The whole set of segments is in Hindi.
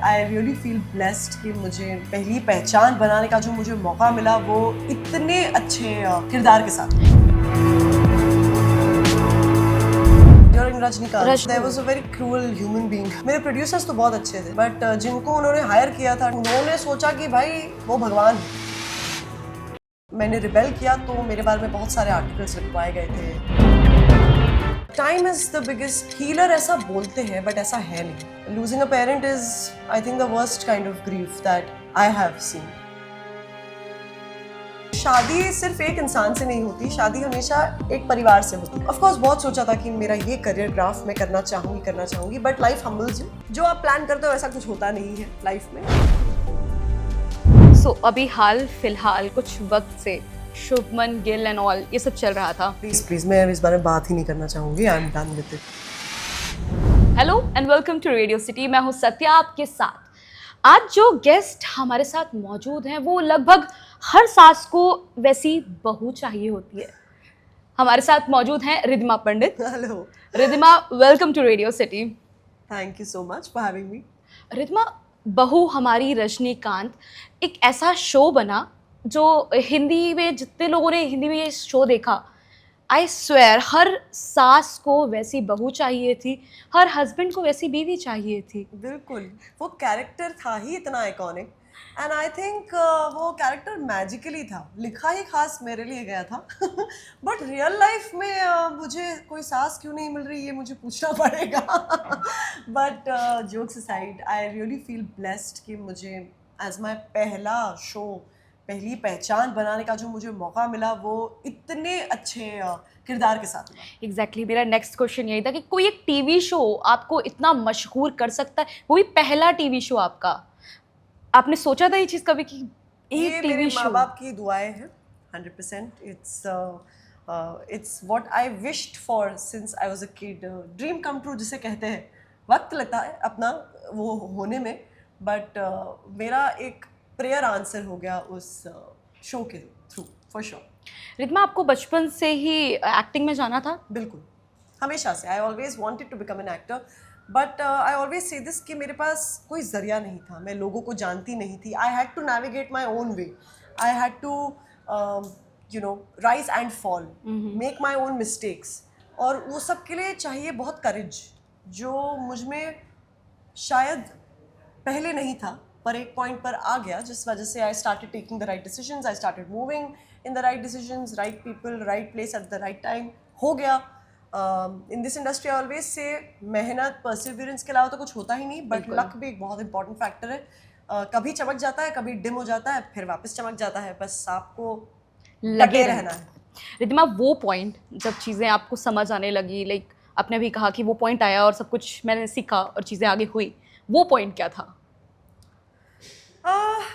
आई रियली फील ब्लेस्ड कि मुझे पहली पहचान बनाने का जो मुझे मौका मिला वो इतने अच्छे किरदार के साथ। During Rajinikanth, there was a very cruel human being. मेरे प्रोड्यूसर्स तो बहुत अच्छे थे, बट जिनको उन्होंने हायर किया था उन्होंने सोचा कि भाई वो भगवान है। मैंने रिबेल किया तो मेरे बारे में बहुत सारे आर्टिकल्स लिखवाए गए थे। Time is the biggest healer ऐसा बोलते हैं, बट ऐसा है नहीं। Losing a parent is I think the worst kind of grief that I have seen. शादी सिर्फ एक इंसान से नहीं होती, शादी हमेशा एक परिवार से होती है। ऑफ कोर्स बहुत सोचा था कि मेरा ये करियर ग्राफ में करना चाहूंगी, बट लाइफ हम्बल्स यू। जो आप प्लान करते हो ऐसा कुछ होता नहीं है लाइफ में। सो अभी हाल फिलहाल कुछ वक्त से शुभमन गिल एंड ऑल ये सब चल रहा था। प्लीज मैं इस बारे में बात ही नहीं करना चाहूंगी। I am done with it. Hello and welcome to radio City. मैं हूँ सत्या आपके साथ। आज जो गेस्ट हमारे साथ मौजूद हैं वो लगभग हर सास को वैसी बहू चाहिए होती है। हमारे साथ मौजूद हैं Riddhima Pandit. Hello Riddhima, welcome to radio city. Thank you so much for having me. Riddhima, बहू हमारी रजनीकांत एक ऐसा शो बना जो हिंदी में, जितने लोगों ने हिंदी में ये शो देखा, आई स्वेयर हर सास को वैसी बहू चाहिए थी, हर हस्बैंड को वैसी बीवी चाहिए थी। बिल्कुल, वो कैरेक्टर था ही इतना आइकॉनिक एंड आई थिंक वो कैरेक्टर मैजिकली था, लिखा ही खास मेरे लिए गया था। बट रियल लाइफ में मुझे कोई सास क्यों नहीं मिल रही, ये मुझे पूछना पड़ेगा। But jokes aside, I really feel blessed कि मुझे एज माई पहला शो, पहली पहचान बनाने का जो मुझे मौका मिला वो इतने अच्छे किरदार के साथ मिला। एग्जैक्टली, मेरा नेक्स्ट क्वेश्चन यही था कि कोई एक टीवी शो आपको इतना मशहूर कर सकता है, वो भी पहला टीवी शो आपका। आपने सोचा था ये चीज़ कभी कि एक टीवी शो? माँ बाप की दुआएं हैं 100%। It's what I wished for since I was a kid. Dream come true जिसे कहते हैं। वक्त लगता है अपना वो होने में, बट मेरा एक प्रेयर आंसर हो गया उस शो के थ्रू, फॉर श्योर। रिद्धिमा, आपको बचपन से ही एक्टिंग में जाना था? बिल्कुल, हमेशा से। I always wanted to become an actor, but I always say this कि मेरे पास कोई जरिया नहीं था, मैं लोगों को जानती नहीं थी। I had to navigate my own way, I had to rise and fall, make my own mistakes, और वो सब के लिए चाहिए बहुत करेज, जो मुझ में शायद पहले नहीं था, पर एक पॉइंट पर आ गया, जिस वजह से I started taking the right decisions, I started moving in the right decisions, right people, right place at the right time. हो गया। In this industry I always से मेहनत, परसिवियरेंस के अलावा तो कुछ होता ही नहीं, बट लक भी एक बहुत इंपॉर्टेंट फैक्टर है। कभी चमक जाता है, कभी डिम हो जाता है, फिर वापस चमक जाता है, बस आपको लगे रहना है। रिद्धिमा, वो पॉइंट जब चीज़ें आपको समझ आने लगी, लाइक आपने भी कहा कि वो पॉइंट आया और सब कुछ मैंने सीखा और चीज़ें आगे हुई, वो पॉइंट क्या था?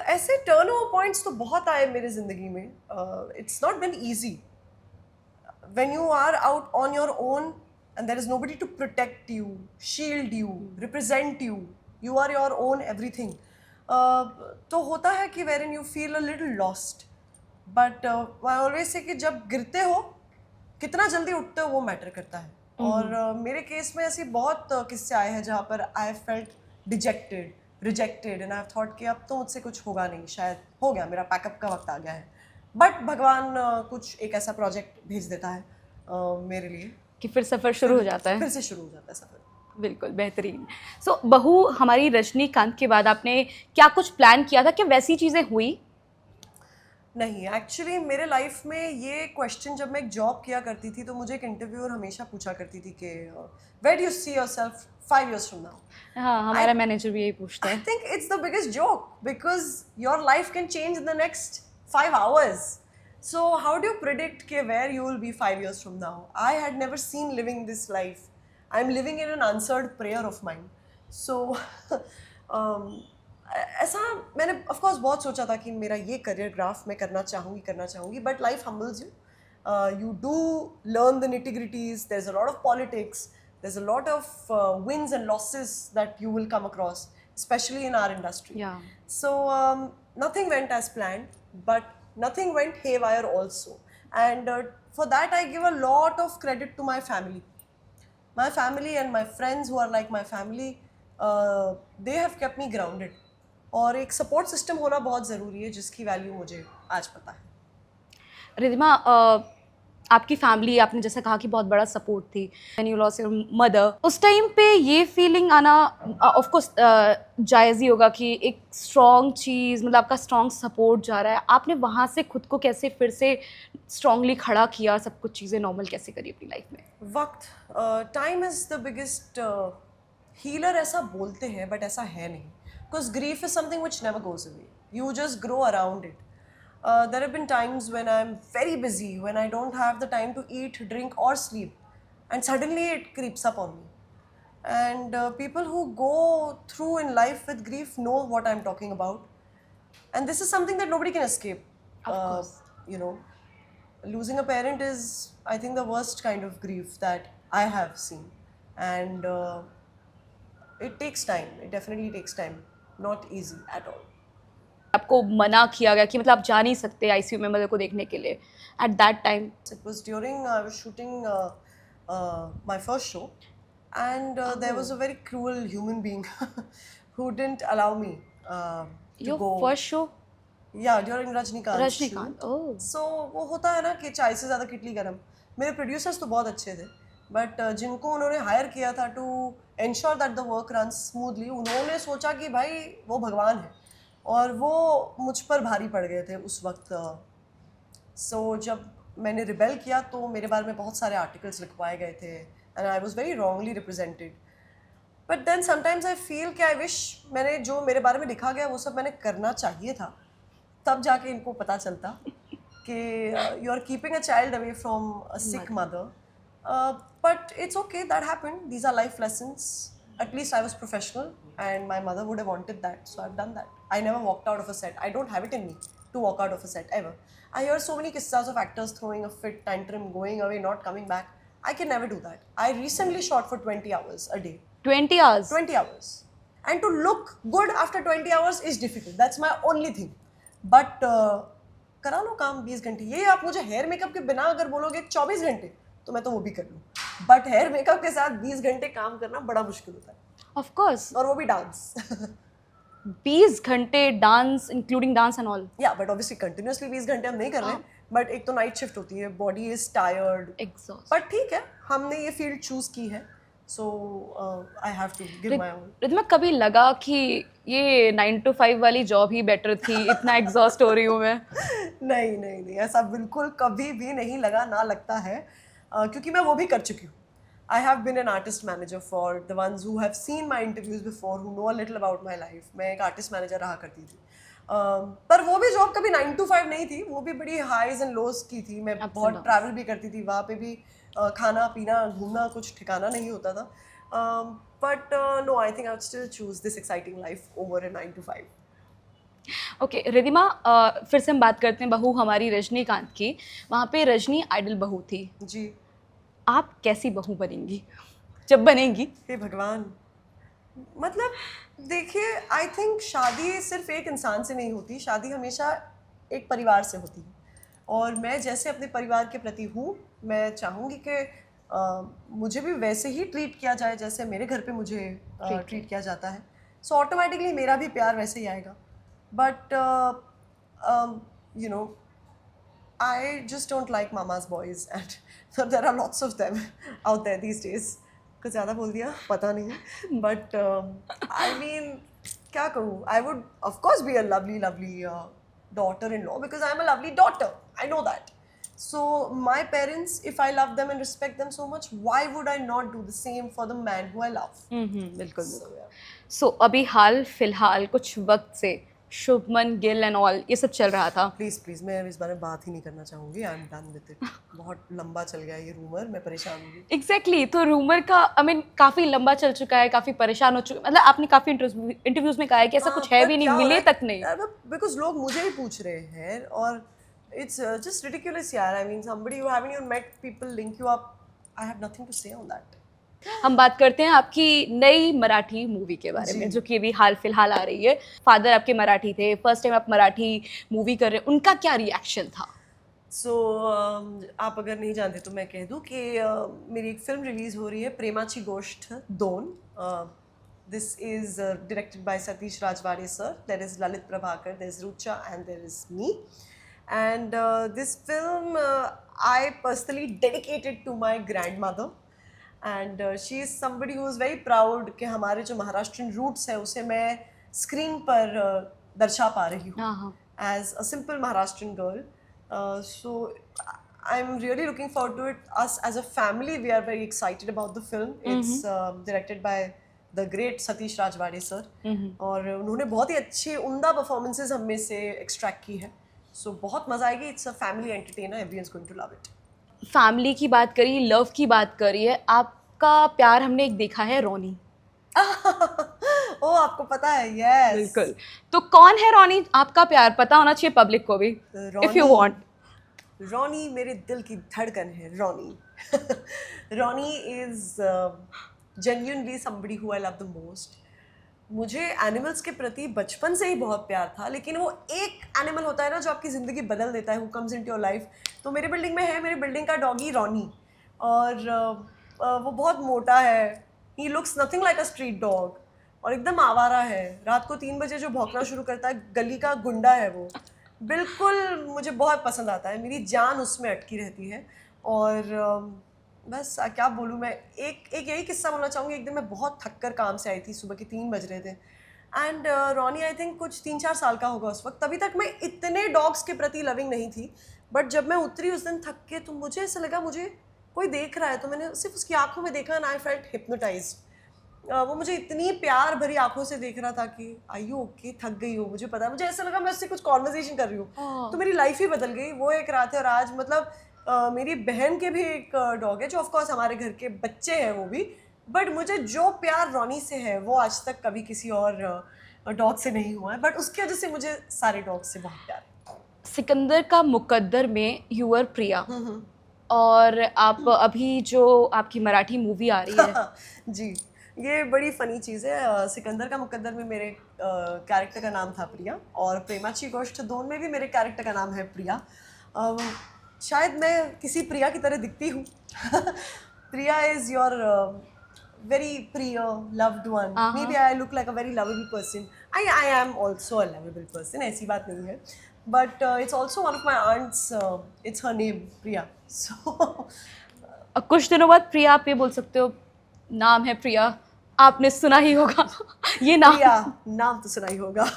ऐसे टर्न ओवर पॉइंट्स तो बहुत आए मेरी ज़िंदगी में। It's not been easy when you are out on your own and there is nobody to protect you, shield you, represent you, you are your own everything. तो होता है कि wherein you feel a little lost, but I always say कि जब गिरते हो कितना जल्दी उठते हो वो मैटर करता है। और मेरे केस में ऐसी बहुत किस्से आए हैं जहाँ पर I felt dejected, rejected and I've thought कि अब तो मुझसे कुछ होगा नहीं, शायद हो गया, मेरा पैकअप का वक्त आ गया है। बट भगवान कुछ एक ऐसा प्रोजेक्ट भेज देता है मेरे लिए कि फिर सफ़र शुरू हो जाता है, फिर से शुरू हो जाता है सफ़र। बिल्कुल बेहतरीन। सो बहू हमारी रजनीकांत के बाद आपने क्या कुछ प्लान किया था, क्या वैसी चीज़ें हुई? नहीं, एक्चुअली मेरे लाइफ में ये क्वेश्चन जब मैं एक जॉब किया करती थी तो मुझे एक इंटरव्यूअर हमेशा पूछा करती थी कि where do you see yourself 5 years from now? हाँ, हमारा मैनेजर भी यही पूछता है। I think it's the biggest joke because your life can change in the next 5 hours. So how do you predict where you will be 5 years from now? I had never seen living this life. I'm living in an answered prayer of mine. So ऐसा मैंने of course बहुत सोचा था कि मेरा ये करियर ग्राफ में करना चाहूँगी, but life humbles you. You do learn the nitty-gritties. There's a lot of politics. There's a lot of wins and losses that you will come across, especially in our industry. Yeah. So nothing went as planned, but nothing went haywire also. And for that I give a lot of credit to my family and my friends who are like my family. They have kept me grounded. और एक सपोर्ट सिस्टम होना बहुत ज़रूरी है जिसकी वैल्यू मुझे आज पता है. रिधिमा, आपकी फैमिली, आपने जैसे कहा कि बहुत बड़ा सपोर्ट थी, when you lost your mother, उस टाइम पे ये फीलिंग आना ऑफ कोर्स जायज़ ही होगा कि एक स्ट्रॉन्ग चीज़, मतलब आपका स्ट्रॉन्ग सपोर्ट जा रहा है, आपने वहाँ से खुद को कैसे फिर से स्ट्रांगली खड़ा किया, सब कुछ चीज़ें नॉर्मल कैसे करी अपनी लाइफ में? वक्त, time is the biggest healer ऐसा बोलते हैं बट ऐसा है नहीं. Because grief is something which never goes away. You just grow around it. There have been times when I'm very busy, when I don't have the time to eat, drink, or sleep, and suddenly it creeps up on me. And people who go through in life with grief know what I'm talking about. And this is something that nobody can escape. Of course. You know, losing a parent is, I think, the worst kind of grief that I have seen. And it takes time. It definitely takes time. Not easy at all. आपको मना किया गया कि मतलब आप जा नहीं सकते आईसीयू में मदर को देखने के लिए at that time? It was during I was shooting my first show, and there was a very cruel human being who didn't allow me to your go. First show? Yeah, during Rajnikant. Rajinikanth, oh. So वो होता है ना कि चाय से ज़्यादा किटली गरम. मेरे प्रोड्यूसर्स तो बहुत अच्छे थे, बट जिनको उन्होंने हायर किया था to ensure that the work run smoothly, उन्होंने सोचा कि भाई वो भगवान है और वो मुझ पर भारी पड़ गए थे उस वक्त. सो जब मैंने रिबेल किया तो मेरे बारे में बहुत सारे आर्टिकल्स लिखवाए गए थे and I was very wrongly represented. But then sometimes I feel कि आई विश मैंने जो मेरे बारे में लिखा गया वो सब मैंने करना चाहिए था, तब जाके इनको पता चलता कि you are keeping a child away from a sick mother. But it's okay, that happened. These are life lessons. At least I was professional and my mother would have wanted that, so I've done that. I never walked out of a set. I don't have it in me to walk out of a set ever. I hear so many kissas of actors throwing a fit, tantrum, going away, not coming back. I can never do that. I recently shot for 20 hours a day. 20 hours? 20 hours. And to look good after 20 hours is difficult. That's my only thing. But करा लो काम 20 घंटे. ये आप मुझे हेयर मेकअप के बिना अगर बोलोगे 24 घंटे तो मैं तो वो भी कर लूँ. बट हेयर मेकअप के साथ 20 घंटे काम करना बड़ा मुश्किल होता है. Of course. और वो भी डांस. 20 घंटे dance, including dance and all? या बट ऑब्वियसली कंटिन्यूअसली 20 घंटे हम नहीं कर रहे हैं. बट एक तो नाइट शिफ्ट होती है, body is tired, exhaust. But ठीक है, हमने ये फील्ड चूज की है, so I have to give my all. Riddhima, कभी लगा कि ये 9 to 5 वाली जॉब ही बेटर थी, इतना एग्जॉस्ट हो रही हूँ मैं? नहीं नहीं नहीं, ऐसा बिल्कुल कभी भी नहीं लगा, ना लगता है, क्योंकि मैं वो भी कर चुकी हूँ. I have been an artist manager for the ones who have seen my interviews before, who know a little about my life. मैं एक artist manager रहा करती थी. पर वो भी जॉब कभी 9 to 5 नहीं थी, वो भी बड़ी हाईज एंड लोज की थी. मैं बहुत ट्रैवल भी करती थी, वहाँ पे भी खाना पीना घूमना कुछ ठिकाना नहीं होता था. But no, I think I would still choose this exciting life over a 9 to 5. Okay Riddhima, फिर से हम बात करते हैं बहू हमारी रजनीकांत की. वहाँ पे रजनी आइडल बहू थी जी. आप कैसी बहू बनेंगी जब बनेंगी? हे भगवान, मतलब देखिए, आई थिंक शादी सिर्फ एक इंसान से नहीं होती, शादी हमेशा एक परिवार से होती है. और मैं जैसे अपने परिवार के प्रति हूँ, मैं चाहूँगी कि मुझे भी वैसे ही ट्रीट किया जाए जैसे मेरे घर पे मुझे ट्रीट किया जाता है. सो ऑटोमेटिकली मेरा भी प्यार वैसे ही आएगा. But you know, I just don't like mama's boys, and so there are lots of them out there these days. कुछ ज़्यादा बोल दिया पता नहीं, but I mean क्या कहूँ, I would of course be a lovely daughter-in-law because I am a lovely daughter. I know that. So my parents, if I love them and respect them so much, why would I not do the same for the man who I love? बिल्कुल. सो अभी हाल फिलहाल कुछ वक्त से शुभमन गिल एंड ऑल ये सब चल रहा था. प्लीज़ मैं इस बारे में बात ही नहीं करना चाहूँगी. आई एम डन विद इट. बहुत लंबा चल गया ये रूमर, मैं परेशान हूँ. एग्जैक्टली. तो रूमर का आई मीन काफ़ी लंबा चल चुका है, काफ़ी परेशान हो चुका, मतलब आपने काफ़ी इंटरव्यूज में कहा है कि ऐसा कुछ है भी नहीं, मिले तक नहीं. बिकॉज लोग मुझे ही पूछ रहे हैं और इट्स जस्ट रिडिकुलस यार. I mean somebody you haven't even met, people link you up. I have nothing to say on that. हम बात करते हैं आपकी नई मराठी मूवी के बारे में जो कि अभी हाल फिलहाल आ रही है. फादर आपके मराठी थे, फर्स्ट टाइम आप मराठी मूवी कर रहे हैं, उनका क्या रिएक्शन था? सो आप अगर नहीं जानते तो मैं कह दूं कि मेरी एक फिल्म रिलीज़ हो रही है, प्रेमाची गोष्ट 2. This is directed by Satish Rajwade sir. There is Lalit Prabhakar, there is Rucha, and there is me. And this film I personally dedicated to my grandmother. And she is somebody who is very proud कि हमारे जो महाराष्ट्रियन roots है उसे मैं screen पर दर्शा पा रही हूँ हाँ. as a simple Maharashtrian girl. So I'm really looking forward to it. Us as a family, we are very excited about the film. It's directed by the great Satish Rajwade sir. और उन्होंने बहुत ही अच्छी उम्दा performances हम में से extract की है. So बहुत मजा आएगी. It's a family entertainer. Everyone's going to love it. Family की बात करी, लव की बात करी है, आपका प्यार हमने एक देखा है रोनी. ओ आपको पता है? Yes. बिल्कुल. तो कौन है रोनी? आपका प्यार पता होना चाहिए पब्लिक को भी. If you want. रॉनी मेरे दिल की धड़कन है. Ronnie Ronnie is genuinely somebody who I love the most. मुझे एनिमल्स के प्रति बचपन से ही बहुत प्यार था, लेकिन वो एक एनिमल होता है ना जो आपकी ज़िंदगी बदल देता है, who comes into your life. तो मेरी बिल्डिंग में है, मेरी बिल्डिंग का डॉगी रॉनी, और वो बहुत मोटा है. He looks nothing like a street dog, और एकदम आवारा है. रात को 3 बजे जो भौंकना शुरू करता है, गली का गुंडा है वो. बिल्कुल मुझे बहुत पसंद आता है. मेरी जान उसमें अटकी रहती है. और बस क्या बोलूँ मैं. एक यही किस्सा बोलना चाहूँगी. एक दिन मैं बहुत थक कर काम से आई थी, सुबह के 3 बज रहे थे. एंड रॉनी आई थिंक कुछ 3-4 साल का होगा उस वक्त. तभी तक मैं इतने डॉग्स के प्रति लविंग नहीं थी. बट जब मैं उतरी उस दिन थक के, तो मुझे ऐसा लगा मुझे कोई देख रहा है. तो मैंने सिर्फ उसकी आंखों में देखा, एंड आई फेल्ट हिप्नोटाइज्ड. वो मुझे इतनी प्यार भरी आंखों से देख रहा था कि आई यू ओके, थक गई हो. मुझे पता, मुझे ऐसा लगा मैं उससे कुछ कॉन्वर्सेशन कर रही हूँ. तो मेरी लाइफ ही बदल गई. वो एक रात है. और आज मतलब मेरी बहन के भी एक डॉग है, जो ऑफकोर्स हमारे घर के बच्चे हैं वो भी. बट मुझे जो प्यार रॉनी से है वो आज तक कभी किसी और डॉग से नहीं हुआ है. बट उसकी वजह से मुझे सारे डॉग से बहुत प्यार है. सिकंदर का मुकद्दर में यू आर प्रिया, और आप अभी जो आपकी मराठी मूवी आ रही है जी, ये बड़ी फ़नी चीज़ है. सिकंदर का मुकद्दर में मेरे कैरेक्टर का नाम था प्रिया, और प्रेमाची गोष्ट 2 में भी मेरे कैरेक्टर का नाम है प्रिया. शायद मैं किसी प्रिया की तरह दिखती हूँ. Priya is your very priya, loved one. Maybe I look like a very lovable person. I am also a lovable person. ऐसी बात नहीं है. But it's also one of my aunts. It's her name, Priya. So कुछ दिनों बाद प्रिया आप ये बोल सकते हो, नाम है प्रिया, आपने सुना ही होगा ये नाम. प्रिया नाम तो सुना ही होगा.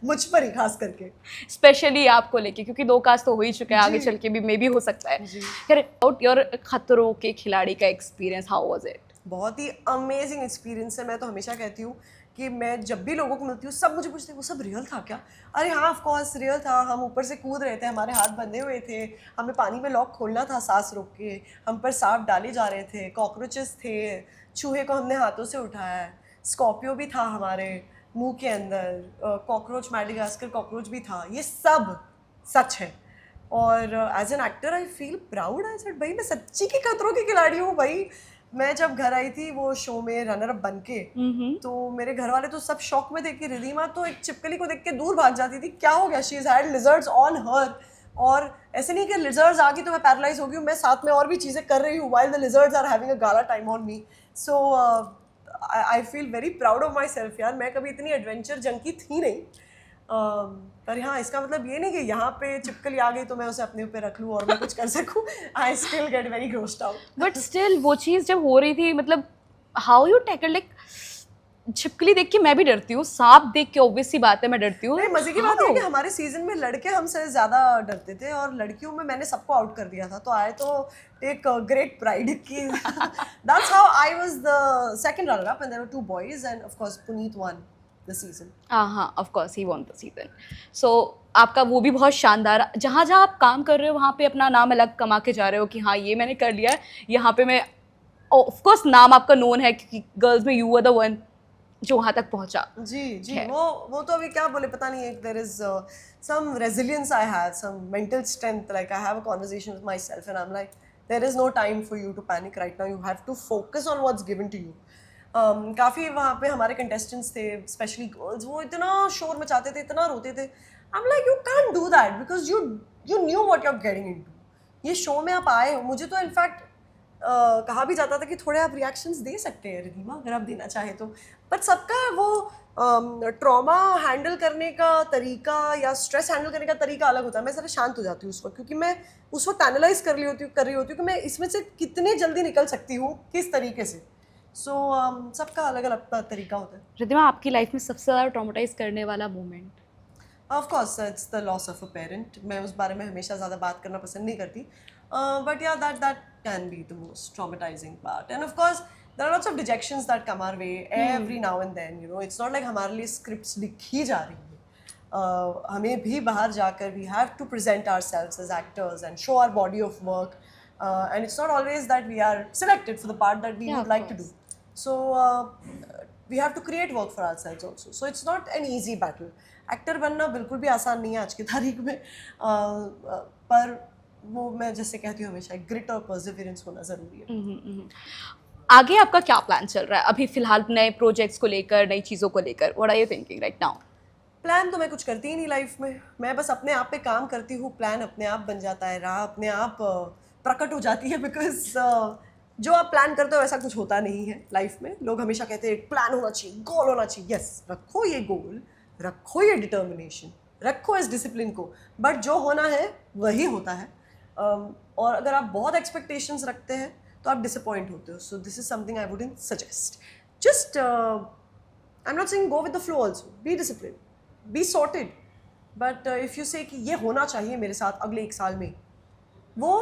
मुझ पर ही खास करके, स्पेशली आपको लेके, क्योंकि 2 कास्ट तो हो ही चुके हैं, आगे चल के भी मे भी हो सकता है. खैर, आउट योर खतरों के खिलाड़ी का एक्सपीरियंस, हाउ वाज इट? बहुत ही अमेजिंग एक्सपीरियंस है. मैं तो हमेशा कहती हूँ कि मैं जब भी लोगों को मिलती हूँ, सब मुझे पूछते हैं वो सब रियल था क्या? अरे हाँ, ऑफ कोर्स रियल था. हम ऊपर से कूद रहे थे, हमारे हाथ बंधे हुए थे, हमें पानी में लॉक खोलना था सांस रोक के, हम पर सांप डाले जा रहे थे, कॉकरोचेस थे, चूहे को हमने हाथों से उठाया है, स्कॉर्पियो भी था हमारे मुंह के अंदर, कॉकरोच, मैडागास्कर कॉकरोच भी था. ये सब सच है. और as an actor I feel proud. I said भाई मैं सच्ची की खतरों की खिलाड़ी हूँ भाई. मैं जब घर आई थी वो शो में रनर अप बन के, तो मेरे घर वाले तो सब शॉक में थे कि रिधिमा तो एक छिपकली को देख के दूर भाग जाती थी, क्या हो गया? She is had lizards on her. और ऐसे नहीं कि लिजर्ड्स आ गई तो मैं पैरालाइज हो गई हूँ, मैं साथ में और भी चीज़ें कर रही हूँ while the lizards are having a gala time on me. So I feel very proud of myself यार. मैं कभी इतनी एडवेंचर जंकी थी नहीं. पर हाँ, इसका मतलब ये नहीं कि यहाँ पे छिपकली आ गई तो मैं उसे अपने ऊपर रख लूँ और मैं कुछ कर सकूँ. I still get very grossed out. But still वो चीज़ जब हो रही थी, मतलब हाउ यू टैकल, लाइक छिपकली देख के मैं भी डरती हूँ, सांप देख के ऑब्वियस सी बात है मैं डरती हूँ. नहीं, मजे की बात है कि हमारे सीजन में लड़के हमसे ज़्यादा डरते थे, और लड़कियों में मैंने सबको आउट कर दिया था. तो I too take great pride कि that's how I was the second runner up, and there were 2 boys, and of course Puneet won the season. हाँ, of course he won the season. So आपका वो भी बहुत शानदार, जहाँ जहाँ आप काम कर रहे हो वहाँ पे अपना नाम अलग कमा के जा रहे हो कि हाँ ये मैंने कर लिया है, यहाँ पे मैं, ऑफ कोर्स नाम आपका नोन है क्योंकि गर्ल्स में यू आर द वन जो वहाँ तक पहुँचा. जी, वो तो अभी क्या बोले पता नहीं है. There is some resilience I have, some mental strength. Like I have a conversation with myself and I am like there is no time for you to panic right now. You have to focus on what's given to you. काफ़ी वहाँ पे हमारे कंटेस्टेंट्स थे, स्पेशली गर्ल्स, वो इतना शोर मचाते थे, इतना रोते थे. I am like you can't do that because you knew what you are getting into. ये शो में आप आए हो. मुझे तो इनफैक्ट कहा भी जाता था कि थोड़े आप रिएक्शंस दे सकते हैं रिधिमा अगर आप देना चाहें तो, बट सबका वो ट्रॉमा हैंडल करने का तरीका या स्ट्रेस हैंडल करने का तरीका अलग होता है. मैं सारा शांत हो जाती हूँ उस वक्त, क्योंकि मैं उस वक्त एनालाइज कर रही होती हूँ कि मैं इसमें से कितने जल्दी निकल सकती हूँ, किस तरीके से. सो सबका अलग अलग तरीका होता है. रिद्धिमा, आपकी लाइफ में सबसे ज़्यादा ट्रॉमेटाइज करने वाला moment? Of course it's the loss of a parent. मैं उस बारे में हमेशा ज़्यादा बात करना पसंद नहीं करती, but yeah that can be the most traumatizing part. And of course there are lots of dejections that come our way every now and then. You know, it's not like हमारे लिए स्क्रिप्ट्स लिखी जा रही है. हमें भी बाहर जाकर we have to present ourselves as actors and show our body of work, and it's not always that we are selected for the part that we Yeah, would of like to course. Do. So we have to create work for ourselves also. So it's not an easy battle. Actor बनना बिल्कुल भी आसान नहीं है आज की तारीख में, पर वो मैं जैसे कहती हूँ हमेशा ग्रिट और परसिवरेंस होना ज़रूरी है. आगे आपका क्या प्लान चल रहा है अभी फिलहाल, नए प्रोजेक्ट्स को लेकर, नई चीज़ों को लेकर? What are you thinking right now? Plan तो मैं कुछ करती ही नहीं लाइफ में. मैं बस अपने आप पे काम करती हूँ, प्लान अपने आप बन जाता है, राह अपने आप प्रकट हो जाती है. बिकॉज जो आप प्लान करते हो वैसा कुछ होता नहीं है लाइफ में. लोग हमेशा कहते हैं प्लान होना चाहिए, गोल होना चाहिए. यस, रखो ये गोल, रखो ये डिटर्मिनेशन, रखो इस डिसिप्लिन को, बट जो होना है वही होता है. और अगर आप बहुत एक्सपेक्टेशंस रखते हैं तो आप डिसअपॉइंट होते हो. So this is something I wouldn't suggest. Just I am not saying go with the flow also. Be discipline, be sorted, but if you से कि ये होना चाहिए मेरे साथ अगले 1 साल में, वो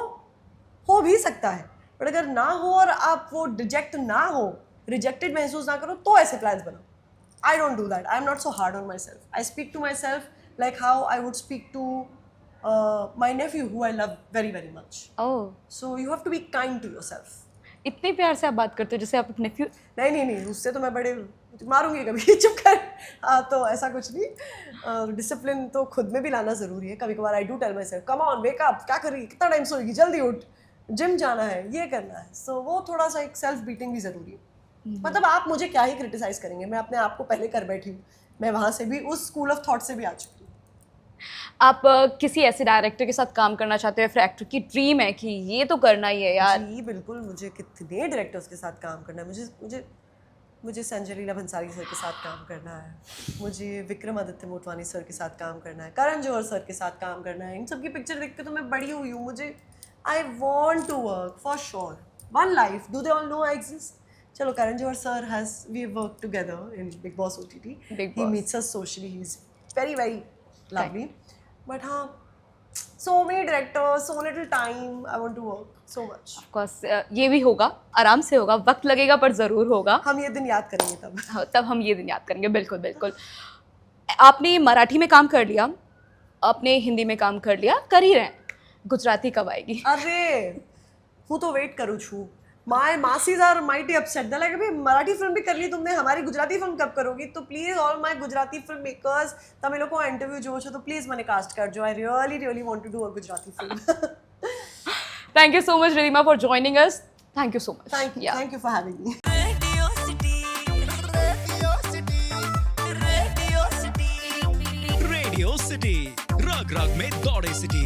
हो भी सकता है. बट अगर ना हो और आप वो डिजेक्ट ना हो, रिजेक्टेड महसूस ना करो, तो ऐसे प्लान्स बनाओ. I don't do that. I'm not so hard on myself. I speak to myself like how I would speak to my nephew who I love very very much. Oh, So you have to be kind to yourself. इतने प्यार से आप बात करते हो जैसे आप अपने nephew. नहीं, उससे तो मैं बड़े मारूंगी कभी. चुप कर. हाँ, तो ऐसा कुछ नहीं. डिसिप्लिन तो खुद में भी लाना ज़रूरी है. कभी कभार I do tell myself come on wake up, क्या कर रही है, कितना टाइम सोएगी, जल्दी उठ, जिम जाना है, ये करना है. सो वो थोड़ा सा एक सेल्फ बीटिंग भी ज़रूरी है. मतलब आप मुझे क्या ही क्रिटिसाइज करेंगे, मैं अपने आप को पहले कर बैठी हूँ. मैं वहाँ से भी उस स्कूल ऑफ थॉट से भी आ चुकी हूँ. आप किसी ऐसे डायरेक्टर के साथ काम करना चाहते हो, फिर एक्टर की ड्रीम है कि ये तो करना ही है यार? जी बिल्कुल. मुझे कितने डायरेक्टर्स के साथ काम करना है. मुझे संजय लीला भंसाली सर के साथ काम करना है. मुझे विक्रमादित्य मोटवानी सर के साथ काम करना है. करण जौहर सर के साथ काम करना है. इन सब की पिक्चर देख के तो मैं बड़ी हुई हूँ. मुझे I want to work for sure. One life, do they all know I exist? चलो, Karan Johar sir we have worked together in Big Boss OTT. Big He Boss. meets us socially. He's very very lovely. But हाँ, so many directors, so little time. I want to work so much. Of course, ये भी होगा, आराम से होगा, वक्त लगेगा पर ज़रूर होगा. हम ये दिन याद करेंगे तब. हाँ, तब हम ये दिन याद करेंगे. बिल्कुल बिल्कुल. आपने मराठी में काम कर लिया, आपने हिंदी में काम कर लिया, कर ही रहे हैं. गुजराती कब आएगी? अरे હું તો વેઇટ કરું છું. My masses are mighty upset. They like अभी मराठी फिल्म भी कर ली तुमने, हमारी गुजराती फिल्म कब करोगी? तो please all my Gujarati film makers, તમે લોકો ઇન્ટરવ્યુ જોવો છો તો પ્લીઝ મને કાસ્ટ કરજો. I really want to do a Gujarati film. Thank you so much, Ridhima, for joining us. Thank you so much. Thank you for having me. Radio city रग रग में दौड़े सिटी.